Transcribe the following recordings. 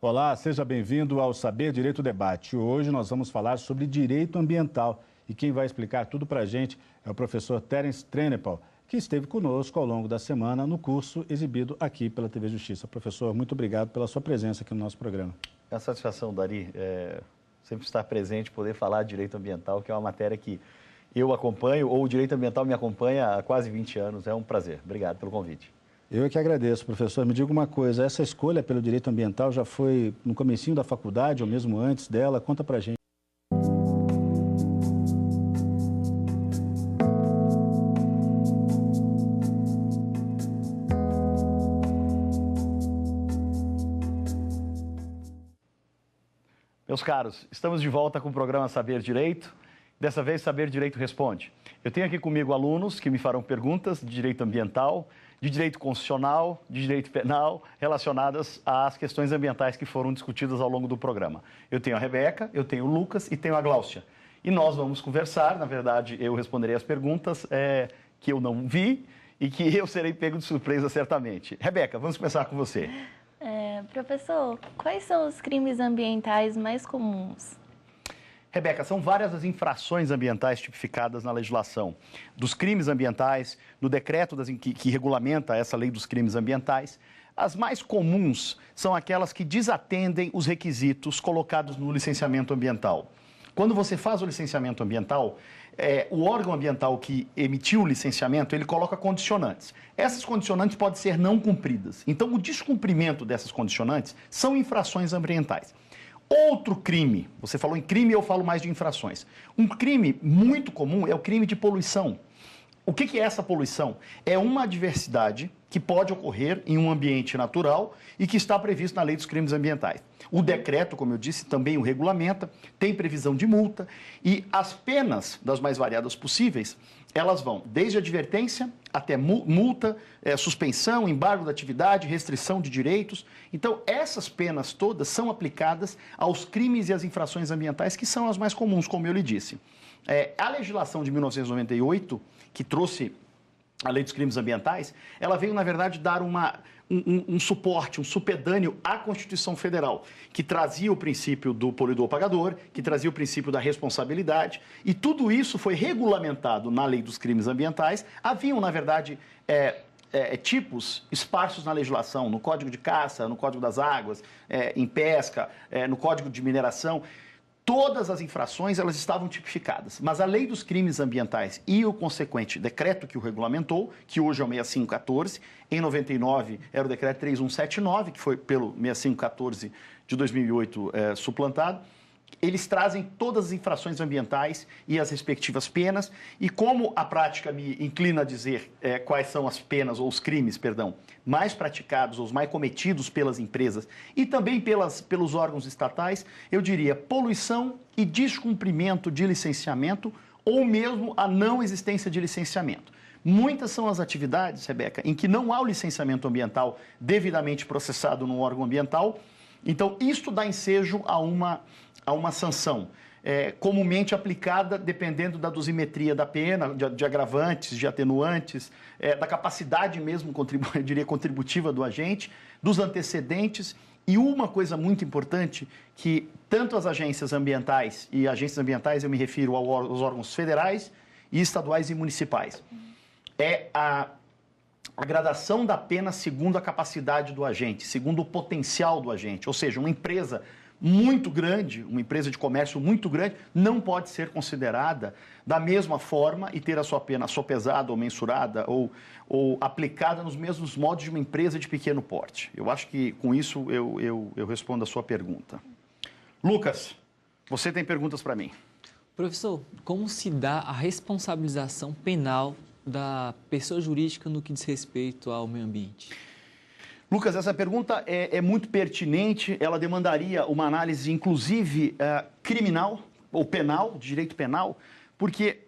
Olá, seja bem-vindo ao Saber Direito Debate. Hoje nós vamos falar sobre direito ambiental e quem vai explicar tudo para a gente é o professor Terence Trenepal, que esteve conosco ao longo da semana no curso exibido aqui pela TV Justiça. Professor, muito obrigado pela sua presença aqui no nosso programa. É uma satisfação, Dari, sempre estar presente, poder falar de direito ambiental, que é uma matéria que eu acompanho, ou o direito ambiental me acompanha há quase 20 anos. É um prazer. Obrigado pelo convite. Eu é que agradeço, professor. Me diga uma coisa, essa escolha pelo direito ambiental já foi no comecinho da faculdade ou mesmo antes dela? Conta pra gente. Meus caros, estamos de volta com o programa Saber Direito. Dessa vez, Saber Direito Responde. Eu tenho aqui comigo alunos que me farão perguntas de direito ambiental, de direito constitucional, de direito penal, relacionadas às questões ambientais que foram discutidas ao longo do programa. Eu tenho a Rebeca, eu tenho o Lucas e tenho a Gláucia. E nós vamos conversar, na verdade, eu responderei as perguntas que eu não vi e que eu serei pego de surpresa certamente. Rebeca, vamos começar com você. Professor, quais são os crimes ambientais mais comuns? Rebeca, são várias as infrações ambientais tipificadas na legislação dos crimes ambientais, no decreto que regulamenta essa lei dos crimes ambientais. As mais comuns são aquelas que desatendem os requisitos colocados no licenciamento ambiental. Quando você faz o licenciamento ambiental, o órgão ambiental que emitiu o licenciamento, ele coloca condicionantes. Essas condicionantes podem ser não cumpridas. Então, o descumprimento dessas condicionantes são infrações ambientais. Outro crime, você falou em crime, eu falo mais de infrações. Um crime muito comum é o crime de poluição. O que é essa poluição? É uma adversidade que pode ocorrer em um ambiente natural e que está previsto na Lei dos Crimes Ambientais. O decreto, como eu disse, também o regulamenta, tem previsão de multa e as penas das mais variadas possíveis, elas vão desde advertência até multa, suspensão, embargo da atividade, restrição de direitos. Então, essas penas todas são aplicadas aos crimes e às infrações ambientais, que são as mais comuns, como eu lhe disse. A legislação de 1998, que trouxe a Lei dos Crimes Ambientais, ela veio, na verdade, dar um suporte, um supedâneo à Constituição Federal, que trazia o princípio do poluidor-pagador, que trazia o princípio da responsabilidade, e tudo isso foi regulamentado na Lei dos Crimes Ambientais. Haviam, na verdade, tipos esparsos na legislação, no Código de Caça, no Código das Águas, em pesca, no Código de Mineração. Todas as infrações, elas estavam tipificadas, mas a Lei dos Crimes Ambientais e o consequente decreto que o regulamentou, que hoje é o 6514, em 99 era o decreto 3179, que foi pelo 6514 de 2008 suplantado, eles trazem todas as infrações ambientais e as respectivas penas, e como a prática me inclina a dizer quais são as penas, ou os crimes, perdão, mais praticados, ou os mais cometidos pelas empresas e também pelos órgãos estatais, eu diria poluição e descumprimento de licenciamento, ou mesmo a não existência de licenciamento. Muitas são as atividades, Rebeca, em que não há o licenciamento ambiental devidamente processado no órgão ambiental, então isto dá ensejo a uma sanção, comumente aplicada dependendo da dosimetria da pena, de agravantes, de atenuantes, da capacidade mesmo, eu diria, contributiva do agente, dos antecedentes. E uma coisa muito importante, que tanto as agências ambientais, e agências ambientais eu me refiro aos órgãos federais e estaduais e municipais, é a gradação da pena segundo a capacidade do agente, segundo o potencial do agente. Ou seja, uma empresa muito grande, uma empresa de comércio muito grande, não pode ser considerada da mesma forma e ter a sua pena sopesada ou mensurada ou aplicada nos mesmos modos de uma empresa de pequeno porte. Eu acho que com isso eu respondo a sua pergunta. Lucas, você tem perguntas para mim? Professor, como se dá a responsabilização penal da pessoa jurídica no que diz respeito ao meio ambiente? Lucas, essa pergunta é muito pertinente, ela demandaria uma análise, inclusive, criminal ou penal, de direito penal, porque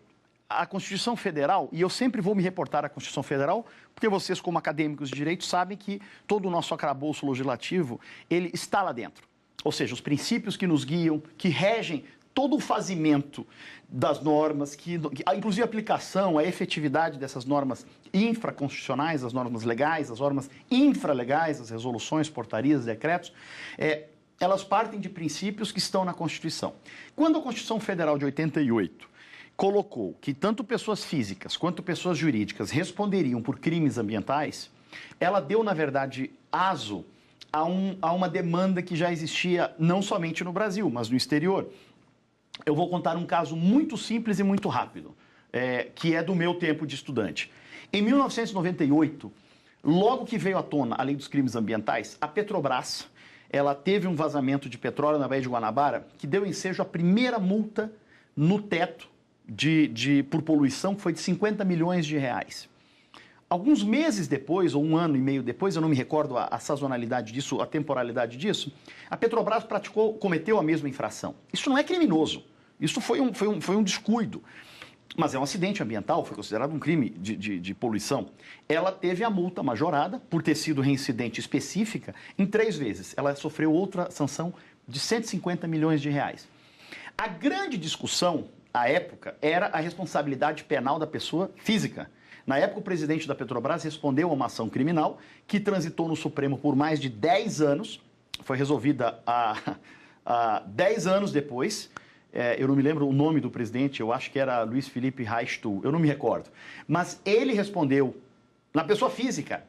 a Constituição Federal, e eu sempre vou me reportar à Constituição Federal, porque vocês, como acadêmicos de direito, sabem que todo o nosso arcabouço legislativo, ele está lá dentro. Ou seja, os princípios que nos guiam, que regem todo o fazimento das normas, inclusive a aplicação, a efetividade dessas normas infraconstitucionais, as normas legais, as normas infralegais, as resoluções, portarias, decretos, elas partem de princípios que estão na Constituição. Quando a Constituição Federal de 88 colocou que tanto pessoas físicas quanto pessoas jurídicas responderiam por crimes ambientais, ela deu, na verdade, aso a uma demanda que já existia não somente no Brasil, mas no exterior. Eu vou contar um caso muito simples e muito rápido, que é do meu tempo de estudante. Em 1998, logo que veio à tona a lei dos crimes ambientais, a Petrobras, ela teve um vazamento de petróleo na Baía de Guanabara que deu ensejo à primeira multa no teto por poluição, que foi de 50 milhões de reais. Alguns meses depois, ou um ano e meio depois, eu não me recordo a sazonalidade disso, a temporalidade disso, a Petrobras cometeu a mesma infração. Isso não é criminoso, isso foi um descuido, mas é um acidente ambiental, foi considerado um crime de poluição. Ela teve a multa majorada, por ter sido reincidente específica, em 3 vezes. Ela sofreu outra sanção de 150 milhões de reais. A grande discussão, à época, era a responsabilidade penal da pessoa física. Na época, o presidente da Petrobras respondeu a uma ação criminal que transitou no Supremo por mais de 10 anos, foi resolvida há 10 anos depois. Eu não me lembro o nome do presidente, eu acho que era Luiz Felipe Reichstuhl, eu não me recordo. Mas ele respondeu, na pessoa física,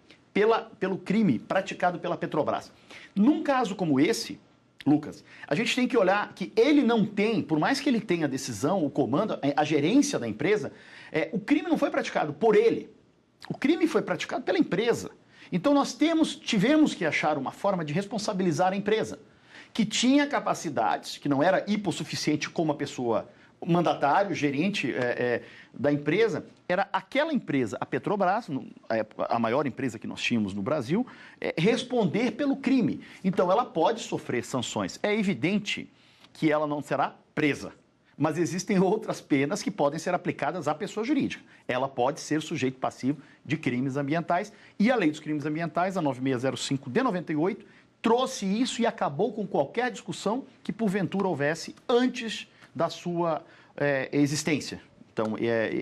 pelo crime praticado pela Petrobras. Num caso como esse, Lucas, a gente tem que olhar que ele não tem, por mais que ele tenha a decisão, o comando, a gerência da empresa, o crime não foi praticado por ele. O crime foi praticado pela empresa. Então nós tivemos que achar uma forma de responsabilizar a empresa, que tinha capacidades, que não era hipossuficiente como a pessoa, o mandatário, gerente da empresa, era aquela empresa, a Petrobras, a maior empresa que nós tínhamos no Brasil, responder pelo crime. Então ela pode sofrer sanções. É evidente que ela não será presa, mas existem outras penas que podem ser aplicadas à pessoa jurídica. Ela pode ser sujeito passivo de crimes ambientais e a Lei dos Crimes Ambientais, a 9605 de 98, trouxe isso e acabou com qualquer discussão que porventura houvesse antes da sua existência. Então,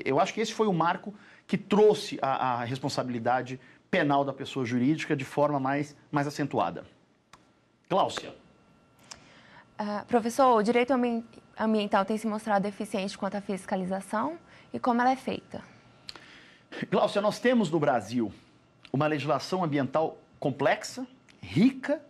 eu acho que esse foi o marco que trouxe a responsabilidade penal da pessoa jurídica de forma mais acentuada. Cláudia. Professor, o direito ambiental tem se mostrado eficiente quanto à fiscalização e como ela é feita? Cláudia, nós temos no Brasil uma legislação ambiental complexa, rica,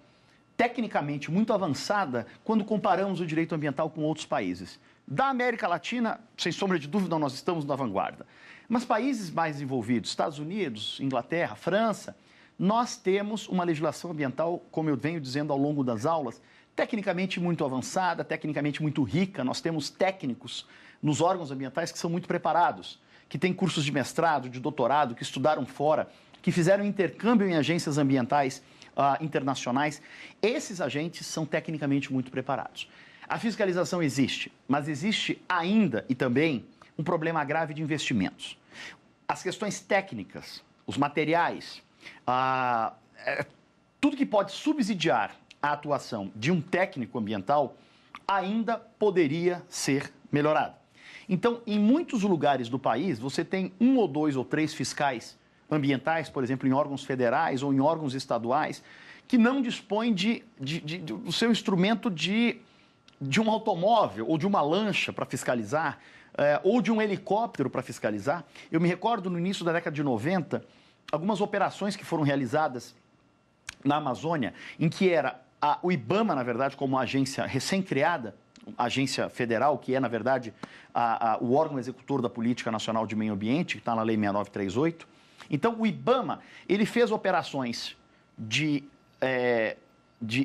tecnicamente muito avançada quando comparamos o direito ambiental com outros países. Da América Latina, sem sombra de dúvida, nós estamos na vanguarda. Mas países mais desenvolvidos, Estados Unidos, Inglaterra, França, nós temos uma legislação ambiental, como eu venho dizendo ao longo das aulas, tecnicamente muito avançada, tecnicamente muito rica. Nós temos técnicos nos órgãos ambientais que são muito preparados, que têm cursos de mestrado, de doutorado, que estudaram fora, que fizeram intercâmbio em agências ambientais internacionais. Esses agentes são tecnicamente muito preparados. A fiscalização existe, mas existe ainda e também um problema grave de investimentos. As questões técnicas, os materiais, tudo que pode subsidiar a atuação de um técnico ambiental ainda poderia ser melhorado. Então, em muitos lugares do país, você tem 1 ou 2 ou 3 fiscais ambientais, por exemplo, em órgãos federais ou em órgãos estaduais, que não dispõem do seu instrumento de um automóvel ou de uma lancha para fiscalizar, ou de um helicóptero para fiscalizar. Eu me recordo, no início da década de 90, algumas operações que foram realizadas na Amazônia, em que era o IBAMA, na verdade, como uma agência recém-criada, agência federal, que é, na verdade, o órgão executor da Política Nacional de Meio Ambiente, que está na Lei 6938. Então, o IBAMA, ele fez operações de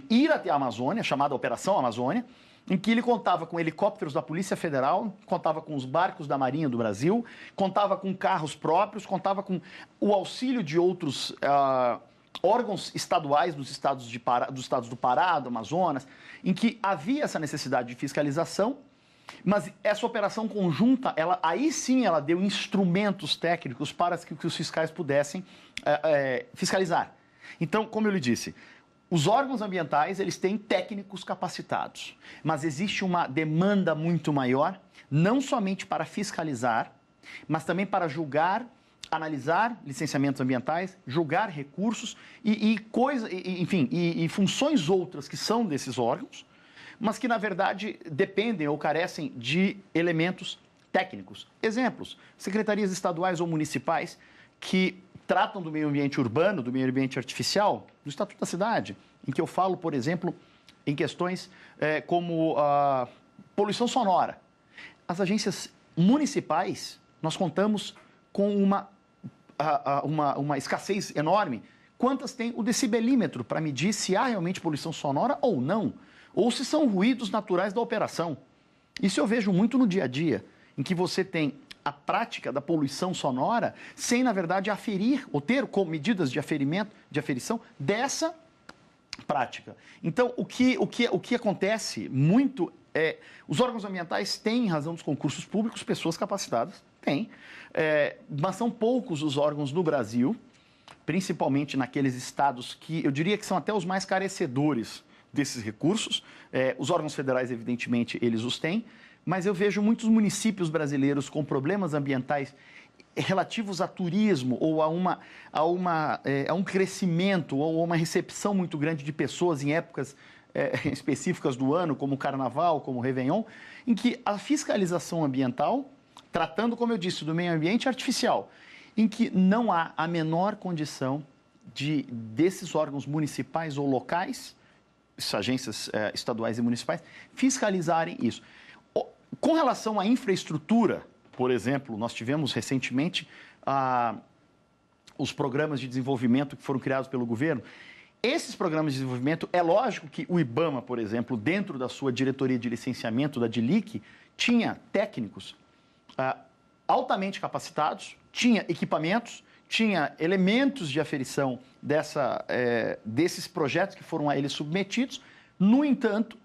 ir até a Amazônia, chamada Operação Amazônia, em que ele contava com helicópteros da Polícia Federal, contava com os barcos da Marinha do Brasil, contava com carros próprios, contava com o auxílio de outros órgãos estaduais dos estados do Pará, do Amazonas, em que havia essa necessidade de fiscalização, mas essa operação conjunta, aí sim ela deu instrumentos técnicos para que os fiscais pudessem fiscalizar. Então, como eu lhe disse, os órgãos ambientais, eles têm técnicos capacitados, mas existe uma demanda muito maior, não somente para fiscalizar, mas também para julgar analisar licenciamentos ambientais, julgar recursos e funções outras que são desses órgãos, mas que, na verdade, dependem ou carecem de elementos técnicos. Exemplos, secretarias estaduais ou municipais que tratam do meio ambiente urbano, do meio ambiente artificial, do Estatuto da Cidade, em que eu falo, por exemplo, em questões como a poluição sonora. As agências municipais, nós contamos com uma escassez enorme. Quantas tem o decibelímetro para medir se há realmente poluição sonora ou não? Ou se são ruídos naturais da operação. Isso eu vejo muito no dia a dia, em que você tem a prática da poluição sonora sem, na verdade, aferir ou ter como medidas de aferição dessa prática. Então, o que acontece muito é, os órgãos ambientais têm, em razão dos concursos públicos, pessoas capacitadas, tem, mas são poucos os órgãos no Brasil, principalmente naqueles estados que eu diria que são até os mais carecedores desses recursos. Os órgãos federais, evidentemente, eles os têm, mas eu vejo muitos municípios brasileiros com problemas ambientais relativos a turismo ou a um crescimento ou a uma recepção muito grande de pessoas em épocas específicas do ano, como o Carnaval, como o Réveillon, em que a fiscalização ambiental, tratando, como eu disse, do meio ambiente artificial, em que não há a menor condição desses órgãos municipais ou locais, agências estaduais e municipais, fiscalizarem isso. Com relação à infraestrutura, por exemplo, nós tivemos recentemente os programas de desenvolvimento que foram criados pelo governo. Esses programas de desenvolvimento, é lógico que o IBAMA, por exemplo, dentro da sua diretoria de licenciamento da DILIC, tinha técnicos altamente capacitados, tinha equipamentos, tinha elementos de aferição desses projetos que foram a eles submetidos. No entanto,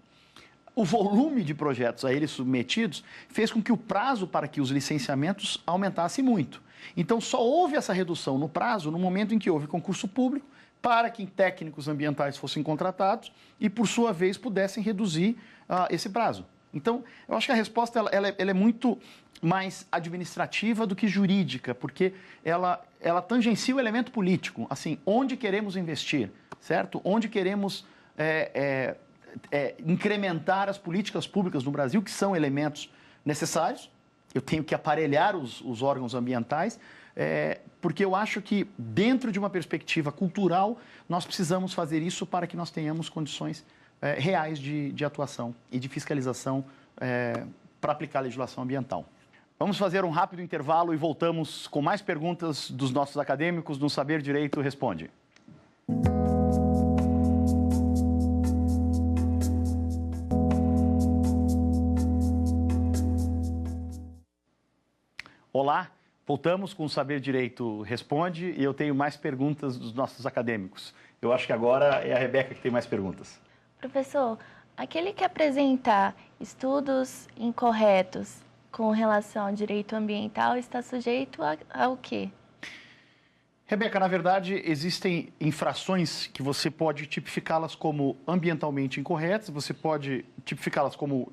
o volume de projetos a eles submetidos fez com que o prazo para que os licenciamentos aumentasse muito. Então, só houve essa redução no prazo no momento em que houve concurso público para que técnicos ambientais fossem contratados e, por sua vez, pudessem reduzir esse prazo. Então, eu acho que a resposta ela é muito mais administrativa do que jurídica, porque ela tangencia o elemento político, assim, onde queremos investir, certo? Onde queremos incrementar as políticas públicas no Brasil, que são elementos necessários. Eu tenho que aparelhar os órgãos ambientais, porque eu acho que, dentro de uma perspectiva cultural, nós precisamos fazer isso para que nós tenhamos condições reais de atuação e de fiscalização para aplicar a legislação ambiental. Vamos fazer um rápido intervalo e voltamos com mais perguntas dos nossos acadêmicos no Saber Direito Responde. Olá, voltamos com o Saber Direito Responde e eu tenho mais perguntas dos nossos acadêmicos. Eu acho que agora é a Rebeca que tem mais perguntas. Professor, aquele que apresentar estudos incorretos com relação ao direito ambiental está sujeito ao quê? Rebeca, na verdade, existem infrações que você pode tipificá-las como ambientalmente incorretas, você pode tipificá-las como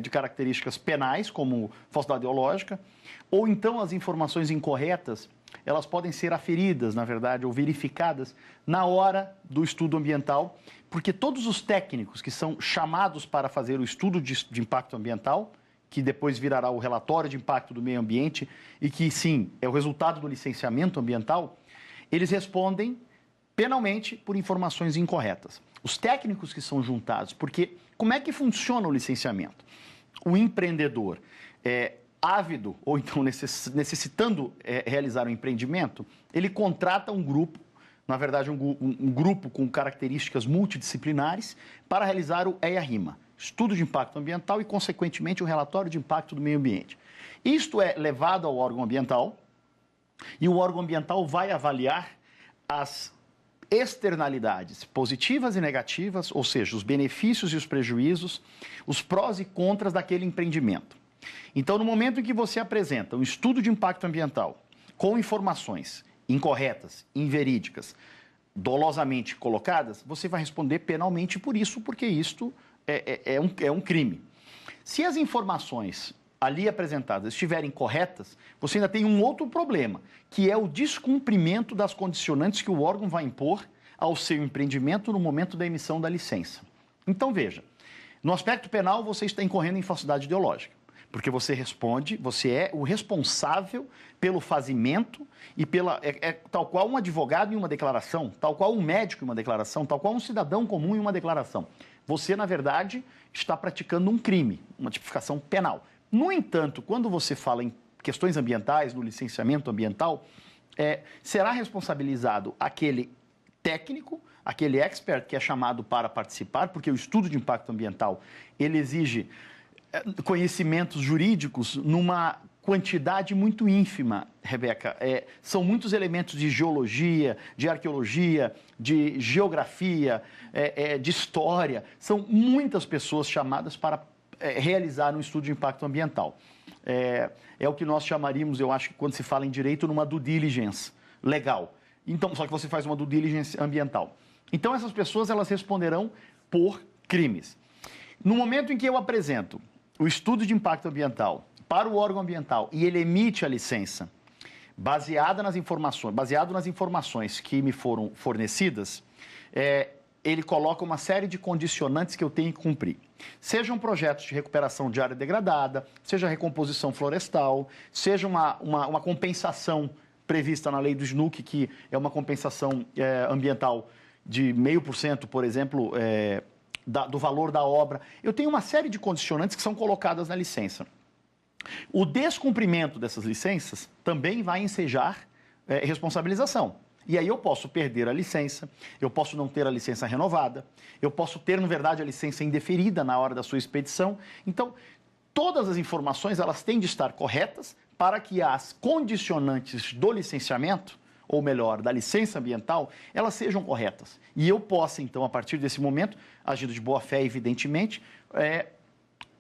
de características penais, como falsidade ideológica, ou então as informações incorretas, elas podem ser aferidas, na verdade, ou verificadas na hora do estudo ambiental, porque todos os técnicos que são chamados para fazer o estudo de impacto ambiental, que depois virará o relatório de impacto do meio ambiente e que, sim, é o resultado do licenciamento ambiental, eles respondem penalmente por informações incorretas. Os técnicos que são juntados, porque como é que funciona o licenciamento? O empreendedor ávido ou então necessitando realizar um empreendimento, ele contrata um grupo, na verdade um grupo com características multidisciplinares para realizar o EIA-RIMA, Estudo de Impacto Ambiental e, consequentemente, o Relatório de Impacto do Meio Ambiente. Isto é levado ao órgão ambiental e o órgão ambiental vai avaliar as externalidades positivas e negativas, ou seja, os benefícios e os prejuízos, os prós e contras daquele empreendimento. Então, no momento em que você apresenta um estudo de impacto ambiental com informações incorretas, inverídicas, dolosamente colocadas, você vai responder penalmente por isso, porque isto é um crime. Se as informações ali apresentadas estiverem corretas, você ainda tem um outro problema, que é o descumprimento das condicionantes que o órgão vai impor ao seu empreendimento no momento da emissão da licença. Então, veja, no aspecto penal você está incorrendo em falsidade ideológica, porque você responde, você é o responsável pelo fazimento e tal qual um advogado em uma declaração, tal qual um médico em uma declaração, tal qual um cidadão comum em uma declaração. Você, na verdade, está praticando um crime, uma tipificação penal. No entanto, quando você fala em questões ambientais, no licenciamento ambiental, será responsabilizado aquele técnico, aquele expert que é chamado para participar, porque o estudo de impacto ambiental, ele exige conhecimentos jurídicos numa quantidade muito ínfima, Rebeca. São muitos elementos de geologia, de arqueologia, de geografia, de história. São muitas pessoas chamadas para realizar um estudo de impacto ambiental. É o que nós chamaríamos, eu acho que quando se fala em direito, numa due diligence legal. Então, só que você faz uma due diligence ambiental. Então, essas pessoas, elas responderão por crimes. No momento em que eu apresento o estudo de impacto ambiental para o órgão ambiental e ele emite a licença baseado nas informações que me foram fornecidas, ele coloca uma série de condicionantes que eu tenho que cumprir. Sejam projetos de recuperação de área degradada, seja recomposição florestal, seja uma compensação prevista na lei do SNUC, que é uma compensação ambiental de 0,5%, por exemplo, do valor da obra. Eu tenho uma série de condicionantes que são colocadas na licença. O descumprimento dessas licenças também vai ensejar responsabilização. E aí eu posso perder a licença, eu posso não ter a licença renovada, eu posso ter, na verdade, a licença indeferida na hora da sua expedição. Então, todas as informações elas têm de estar corretas para que as condicionantes do licenciamento, ou melhor, da licença ambiental, elas sejam corretas. E eu possa, então, a partir desse momento, agindo de boa fé, evidentemente,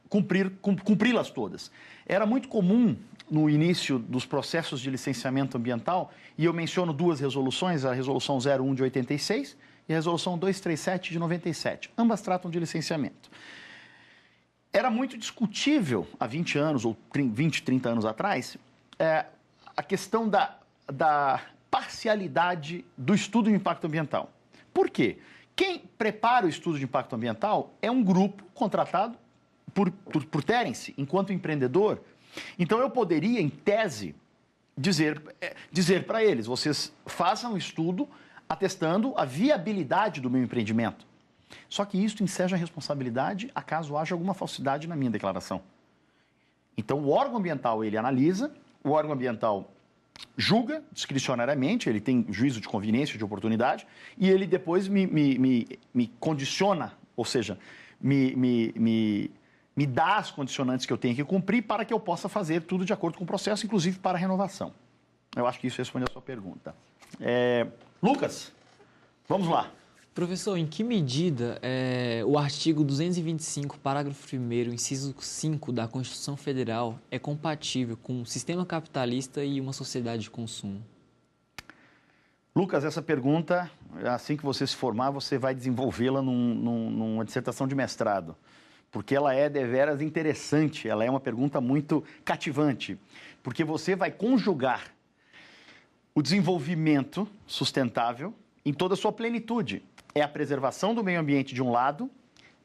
cumpri-las todas. Era muito comum, no início dos processos de licenciamento ambiental, e eu menciono duas resoluções, a Resolução 01 de 86 e a Resolução 237 de 97. Ambas tratam de licenciamento. Era muito discutível, há 20 anos, ou 20, 30 anos atrás, a questão da parcialidade do estudo de impacto ambiental. Por quê? Quem prepara o estudo de impacto ambiental é um grupo contratado por Terence, enquanto empreendedor. Então, eu poderia, em tese, dizer para eles, vocês façam um estudo atestando a viabilidade do meu empreendimento. Só que isso enseja a responsabilidade acaso haja alguma falsidade na minha declaração. Então, o órgão ambiental, ele analisa, o órgão ambiental julga discricionariamente, ele tem juízo de conveniência, de oportunidade, e ele depois me condiciona, ou seja, me dá as condicionantes que eu tenho que cumprir para que eu possa fazer tudo de acordo com o processo, inclusive para a renovação. Eu acho que isso responde a sua pergunta. Lucas, vamos lá. Professor, em que medida o artigo 225, parágrafo 1º, inciso 5 da Constituição Federal é compatível com um sistema capitalista e uma sociedade de consumo? Lucas, essa pergunta, assim que você se formar, você vai desenvolvê-la numa dissertação de mestrado, porque ela é deveras interessante, ela é uma pergunta muito cativante, porque você vai conjugar o desenvolvimento sustentável em toda a sua plenitude. É a preservação do meio ambiente de um lado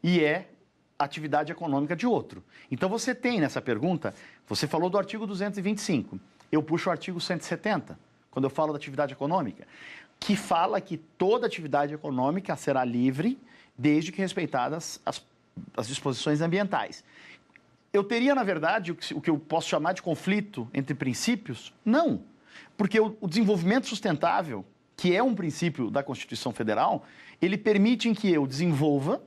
e é a atividade econômica de outro. Então, você tem nessa pergunta, você falou do artigo 225, eu puxo o artigo 170, quando eu falo da atividade econômica, que fala que toda atividade econômica será livre desde que respeitadas as disposições ambientais. Eu teria, na verdade, o que eu posso chamar de conflito entre princípios? Não, porque o desenvolvimento sustentável, que é um princípio da Constituição Federal, ele permite em que eu desenvolva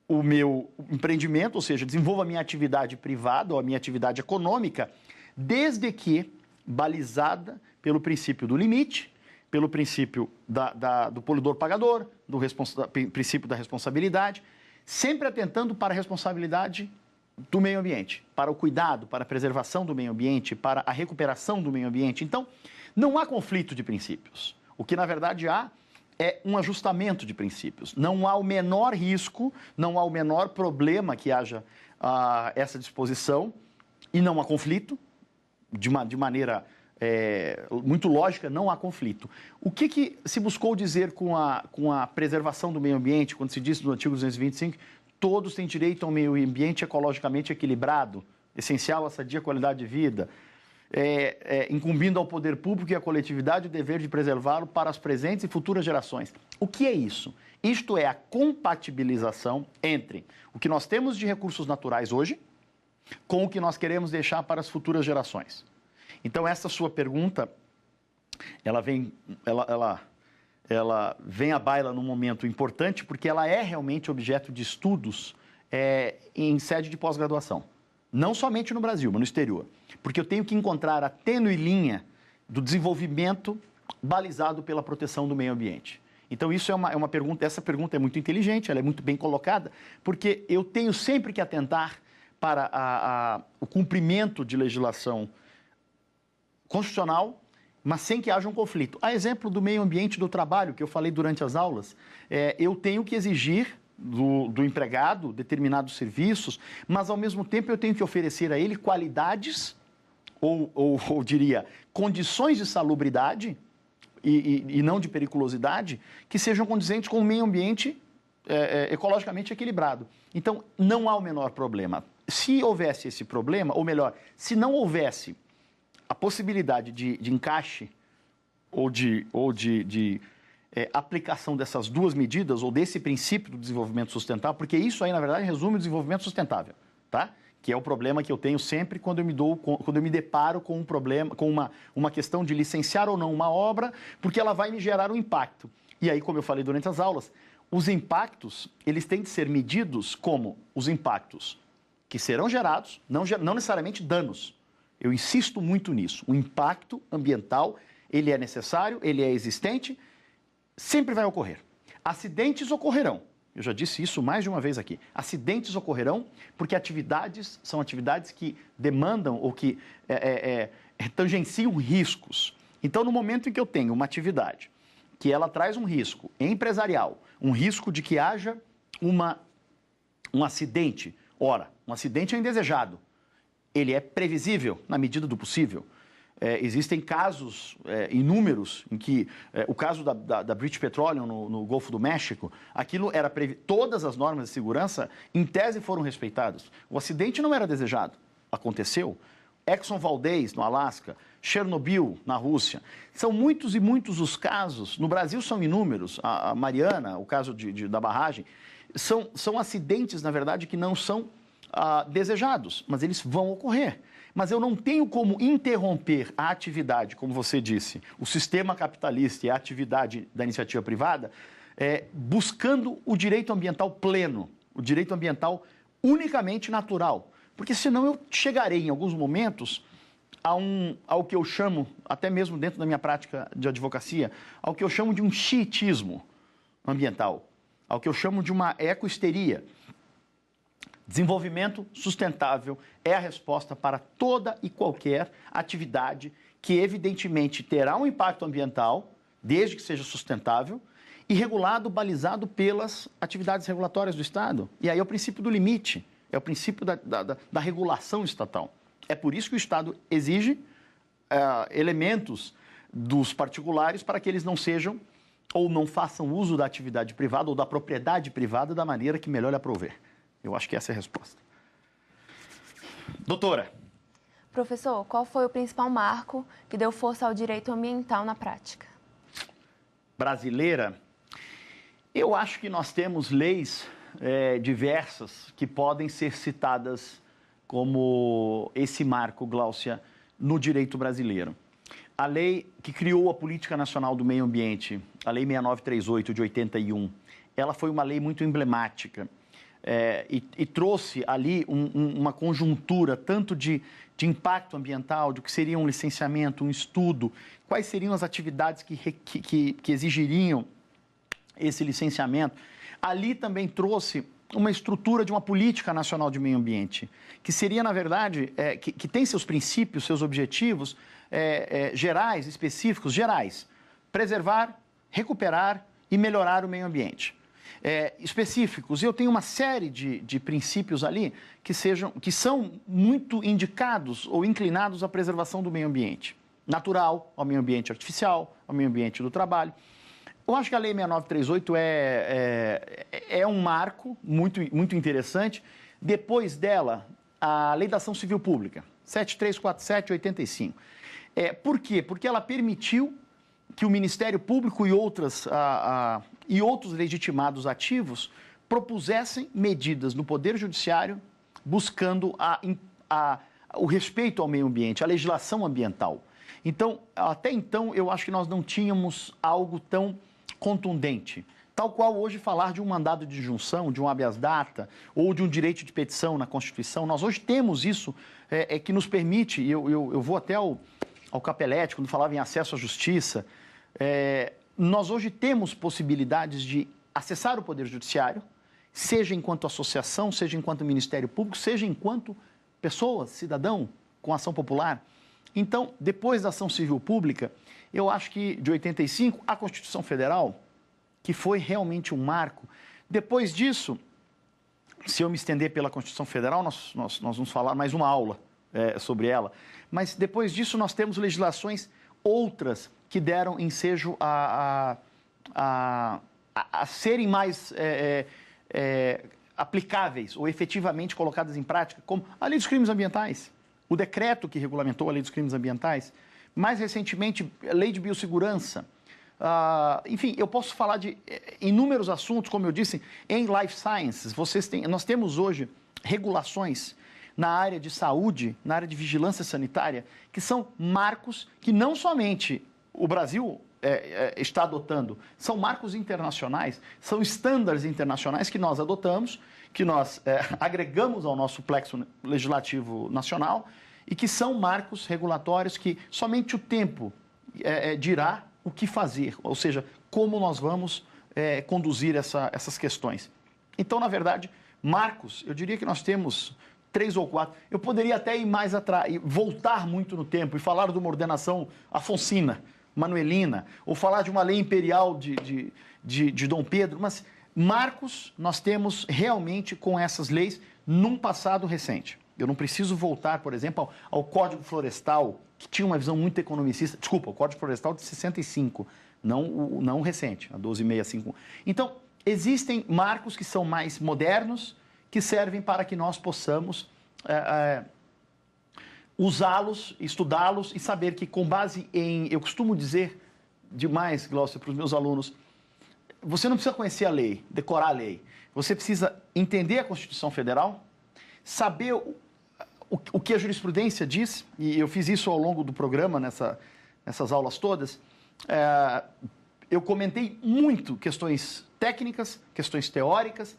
o meu empreendimento, ou seja, desenvolva a minha atividade privada ou a minha atividade econômica, desde que balizada pelo princípio do limite, pelo princípio do poluidor-pagador, do princípio da responsabilidade, sempre atentando para a responsabilidade do meio ambiente, para o cuidado, para a preservação do meio ambiente, para a recuperação do meio ambiente. Então, não há conflito de princípios. O que, na verdade, há é um ajustamento de princípios. Não há o menor risco, não há o menor problema que haja essa disposição e não há conflito, de maneira muito lógica, não há conflito. O que se buscou dizer com a preservação do meio ambiente, quando se diz no artigo 225, todos têm direito a um meio ambiente ecologicamente equilibrado, essencial à sadia qualidade de vida, incumbindo ao poder público e à coletividade o dever de preservá-lo para as presentes e futuras gerações. O que é isso? Isto é a compatibilização entre o que nós temos de recursos naturais hoje com o que nós queremos deixar para as futuras gerações. Então, essa sua pergunta, ela vem à baila num momento importante, porque ela é realmente objeto de estudos em sede de pós-graduação. Não somente no Brasil, mas no exterior. Porque eu tenho que encontrar a tênue linha do desenvolvimento balizado pela proteção do meio ambiente. Então, isso é uma pergunta, essa pergunta é muito inteligente, ela é muito bem colocada, porque eu tenho sempre que atentar para o cumprimento de legislação constitucional, mas sem que haja um conflito. A exemplo do meio ambiente do trabalho, que eu falei durante as aulas, eu tenho que exigir do empregado determinados serviços, mas, ao mesmo tempo, eu tenho que oferecer a ele qualidades, ou diria, condições de salubridade e não de periculosidade, que sejam condizentes com o meio ambiente ecologicamente equilibrado. Então, não há o menor problema. Se houvesse esse problema, ou melhor, se não houvesse a possibilidade de encaixe ou de aplicação dessas duas medidas, ou desse princípio do desenvolvimento sustentável, porque isso aí, na verdade, resume o desenvolvimento sustentável, tá? Que é o problema que eu tenho sempre quando eu me deparo com um problema, com uma questão de licenciar ou não uma obra, porque ela vai me gerar um impacto. E aí, como eu falei durante as aulas, os impactos, eles têm de ser medidos como os impactos que serão gerados, não necessariamente danos. Eu insisto muito nisso. O impacto ambiental, ele é necessário, ele é existente, sempre vai ocorrer. Acidentes ocorrerão. Eu já disse isso mais de uma vez aqui. Acidentes ocorrerão porque atividades são atividades que demandam ou que tangenciam riscos. Então, no momento em que eu tenho uma atividade que ela traz um risco empresarial, um risco de que haja um acidente, ora, um acidente é indesejado. Ele é previsível na medida do possível. Existem casos inúmeros em que, o caso da British Petroleum no Golfo do México, aquilo era todas as normas de segurança, em tese, foram respeitadas. O acidente não era desejado, aconteceu. Exxon Valdez, no Alasca, Chernobyl, na Rússia. São muitos e muitos os casos, no Brasil são inúmeros, a Mariana, o caso da barragem, são acidentes, na verdade, que não são desejados, mas eles vão ocorrer. Mas eu não tenho como interromper a atividade, como você disse, o sistema capitalista e a atividade da iniciativa privada, buscando o direito ambiental pleno, o direito ambiental unicamente natural. Porque senão eu chegarei em alguns momentos ao que eu chamo, até mesmo dentro da minha prática de advocacia, ao que eu chamo de um xiitismo ambiental, ao que eu chamo de uma ecohisteria. Desenvolvimento sustentável é a resposta para toda e qualquer atividade que, evidentemente, terá um impacto ambiental, desde que seja sustentável, e regulado, balizado pelas atividades regulatórias do Estado. E aí é o princípio do limite, é o princípio da regulação estatal. É por isso que o Estado exige elementos dos particulares para que eles não sejam ou não façam uso da atividade privada ou da propriedade privada da maneira que melhor lhe aprouver. Eu acho que essa é a resposta. Doutora. Professor, qual foi o principal marco que deu força ao direito ambiental na prática? Brasileira, eu acho que nós temos leis diversas que podem ser citadas como esse marco, Gláucia, no direito brasileiro. A lei que criou a Política Nacional do Meio Ambiente, a Lei 6938 de 81, ela foi uma lei muito emblemática. E trouxe ali uma conjuntura tanto de impacto ambiental, do que seria um licenciamento, um estudo, quais seriam as atividades que exigiriam esse licenciamento. Ali também trouxe uma estrutura de uma política nacional de meio ambiente, que seria, na verdade, que tem seus princípios, seus objetivos gerais, específicos, gerais. Preservar, recuperar e melhorar o meio ambiente. específicos. E eu tenho uma série de princípios ali que são muito indicados ou inclinados à preservação do meio ambiente natural, ao meio ambiente artificial, ao meio ambiente do trabalho. Eu acho que a Lei 6938 é um marco muito interessante. Depois dela, a Lei da Ação Civil Pública, 7347/85. Por quê? Porque ela permitiu que o Ministério Público e outros legitimados ativos propusessem medidas no Poder Judiciário buscando o respeito ao meio ambiente, a legislação ambiental. Então, até então, eu acho que nós não tínhamos algo tão contundente. Tal qual hoje falar de um mandado de injunção, de um habeas data ou de um direito de petição na Constituição. Nós hoje temos isso que nos permite, e eu vou até ao Capelletti, quando falava em acesso à justiça, nós hoje temos possibilidades de acessar o Poder Judiciário, seja enquanto associação, seja enquanto Ministério Público, seja enquanto pessoa, cidadão, com ação popular. Então, depois da ação civil pública, eu acho que de 85, a Constituição Federal, que foi realmente um marco. Depois disso, se eu me estender pela Constituição Federal, nós vamos falar mais uma aula sobre ela. Mas depois disso, nós temos legislações outras que deram ensejo a serem mais aplicáveis ou efetivamente colocadas em prática, como a Lei dos Crimes Ambientais, o decreto que regulamentou a Lei dos Crimes Ambientais, mais recentemente, a Lei de Biossegurança. Enfim, eu posso falar de inúmeros assuntos, como eu disse, em Life Sciences. Nós temos hoje regulações na área de saúde, na área de vigilância sanitária, que são marcos que não somente o Brasil está adotando, são marcos internacionais, são estándares internacionais que nós adotamos, que nós agregamos ao nosso plexo legislativo nacional e que são marcos regulatórios que somente o tempo dirá o que fazer, ou seja, como nós vamos conduzir essas questões. Então, na verdade, marcos, eu diria que nós temos 3 ou 4. Eu poderia até ir mais atrás, voltar muito no tempo e falar de uma ordenação afonsina, manuelina, ou falar de uma lei imperial de Dom Pedro, mas marcos nós temos realmente com essas leis num passado recente. Eu não preciso voltar, por exemplo, ao Código Florestal, que tinha uma visão muito economicista. Desculpa, o Código Florestal de 65, não o recente, a 12651. Então, existem marcos que são mais modernos, que servem para que nós possamos usá-los, estudá-los e saber que com base em... Eu costumo dizer demais, Glaucio, para os meus alunos, você não precisa conhecer a lei, decorar a lei. Você precisa entender a Constituição Federal, saber o que a jurisprudência diz, e eu fiz isso ao longo do programa, nessas aulas todas. Eu comentei muito questões técnicas, questões teóricas,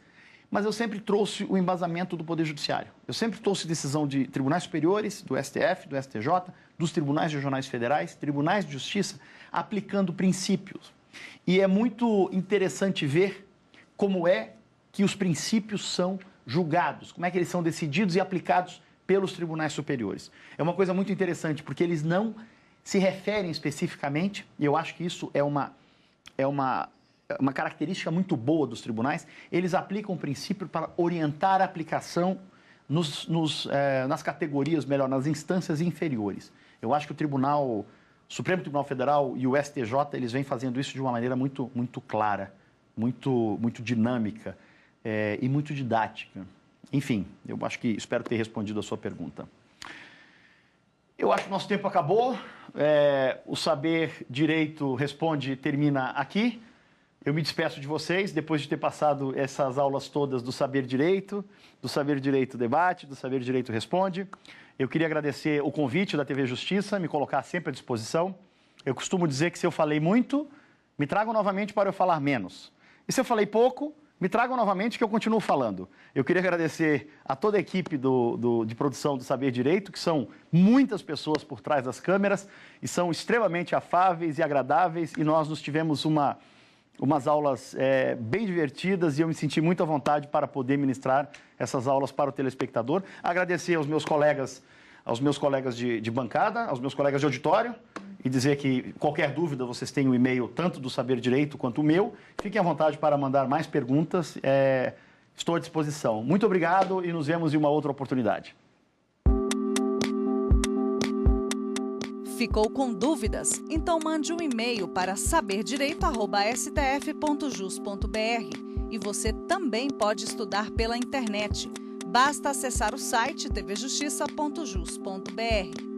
mas eu sempre trouxe o embasamento do Poder Judiciário. Eu sempre trouxe decisão de tribunais superiores, do STF, do STJ, dos tribunais regionais federais, tribunais de justiça, aplicando princípios. E é muito interessante ver como é que os princípios são julgados, como é que eles são decididos e aplicados pelos tribunais superiores. É uma coisa muito interessante, porque eles não se referem especificamente, e eu acho que isso é uma característica muito boa dos tribunais, eles aplicam o princípio para orientar a aplicação nas categorias, melhor, nas instâncias inferiores. Eu acho que o Supremo Tribunal Federal e o STJ, eles vêm fazendo isso de uma maneira muito, muito clara, muito dinâmica e muito didática. Enfim, eu acho que espero ter respondido a sua pergunta. Eu acho que nosso tempo acabou. O Saber Direito Responde termina aqui. Eu me despeço de vocês, depois de ter passado essas aulas todas do Saber Direito Debate, do Saber Direito Responde. Eu queria agradecer o convite da TV Justiça, me colocar sempre à disposição. Eu costumo dizer que se eu falei muito, me tragam novamente para eu falar menos. E se eu falei pouco, me tragam novamente que eu continuo falando. Eu queria agradecer a toda a equipe de produção do Saber Direito, que são muitas pessoas por trás das câmeras e são extremamente afáveis e agradáveis, e nós nos tivemos umas aulas bem divertidas e eu me senti muito à vontade para poder ministrar essas aulas para o telespectador. Agradecer aos meus colegas de bancada, aos meus colegas de auditório e dizer que qualquer dúvida vocês têm o e-mail tanto do Saber Direito quanto o meu. Fiquem à vontade para mandar mais perguntas. Estou à disposição. Muito obrigado e nos vemos em uma outra oportunidade. Ficou com dúvidas? Então mande um e-mail para saberdireito@stf.jus.br. E você também pode estudar pela internet. Basta acessar o site tvjustiça.jus.br.